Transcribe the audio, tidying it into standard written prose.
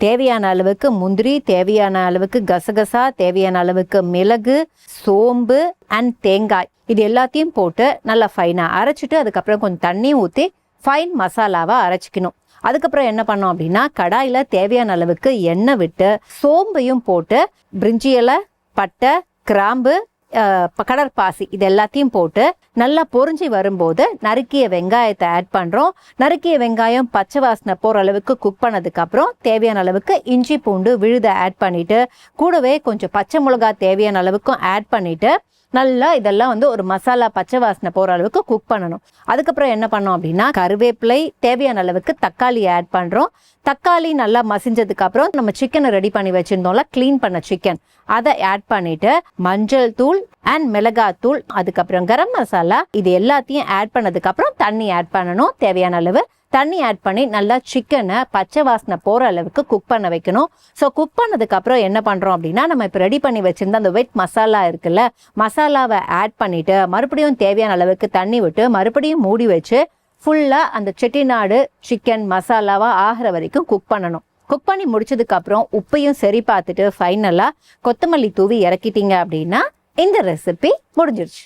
தேவையான அளவுக்கு முந்திரி, தேவையான அளவுக்கு கசகசா, தேவையான அளவுக்கு மிளகு, சோம்பு அண்ட் தேங்காய் இது எல்லாத்தையும் போட்டு நல்லா ஃபைனாக அரைச்சிட்டு அதுக்கப்புறம் கொஞ்சம் தண்ணி ஊற்றி ஃபைன் மசாலாவை அரைச்சிக்கணும். அதுக்கப்புறம் என்ன பண்ணோம் அப்படின்னா கடாயில் தேவையான அளவுக்கு எண்ணெய் விட்டு சோம்பையும் போட்டு பிரிஞ்சி இலை, பட்டை, கிராம்பு, கடற்பாசி இது எல்லாத்தையும் போட்டு நல்லா பொரிஞ்சு வரும்போது நறுக்கிய வெங்காயத்தை ஆட் பண்ணுறோம். நறுக்கிய வெங்காயம் பச்சை வாசனை போகிற அளவுக்கு குக் பண்ணதுக்கப்புறம் தேவையான அளவுக்கு இஞ்சி பூண்டு விழுதை ஆட் பண்ணிவிட்டு கூடவே கொஞ்சம் பச்சை மிளகா தேவையான அளவுக்கும் ஆட் பண்ணிவிட்டு நல்லா இதெல்லாம் ஒரு மசாலா பச்சை வாசனை போகிற அளவுக்கு குக் பண்ணணும். அதுக்கப்புறம் என்ன பண்ணோம் அப்படின்னா கருவேப்பிலை, தேவையான அளவுக்கு தக்காளி ஆட் பண்ணுறோம். தக்காளி நல்லா மசிஞ்சதுக்கு அப்புறம் நம்ம சிக்கனை ரெடி பண்ணி வச்சிருந்தோம்ல, க்ளீன் பண்ண சிக்கன் அதை ஆட் பண்ணிட்டு மஞ்சள் தூள் அண்ட் மிளகாத்தூள், அதுக்கப்புறம் கரம் மசாலா இது எல்லாத்தையும் ஆட் பண்ணதுக்கு அப்புறம் தண்ணி ஆட் பண்ணணும். தேவையான அளவு தண்ணி ஆட் பண்ணி நல்லா சிக்கனை பச்சை வாசனை போகிற அளவுக்கு குக் பண்ண வைக்கணும். ஸோ குக் பண்ணதுக்கு அப்புறம் என்ன பண்ணுறோம் அப்படின்னா நம்ம இப்போ ரெடி பண்ணி வச்சிருந்த அந்த வெட் மசாலா இருக்குல்ல, மசாலாவை ஆட் பண்ணிட்டு மறுபடியும் தேவையான அளவுக்கு தண்ணி விட்டு மறுபடியும் மூடி வச்சு ஃபுல்லாக அந்த செட்டிநாடு சிக்கன் மசாலாவா ஆகிற வரைக்கும் குக் பண்ணணும். குக் பண்ணி முடிச்சதுக்கு அப்புறம் உப்பையும் சரி பார்த்துட்டு ஃபைனலாக கொத்தமல்லி தூவி இறக்கிட்டீங்க அப்படின்னா இந்த ரெசிபி முடிஞ்சிருச்சு.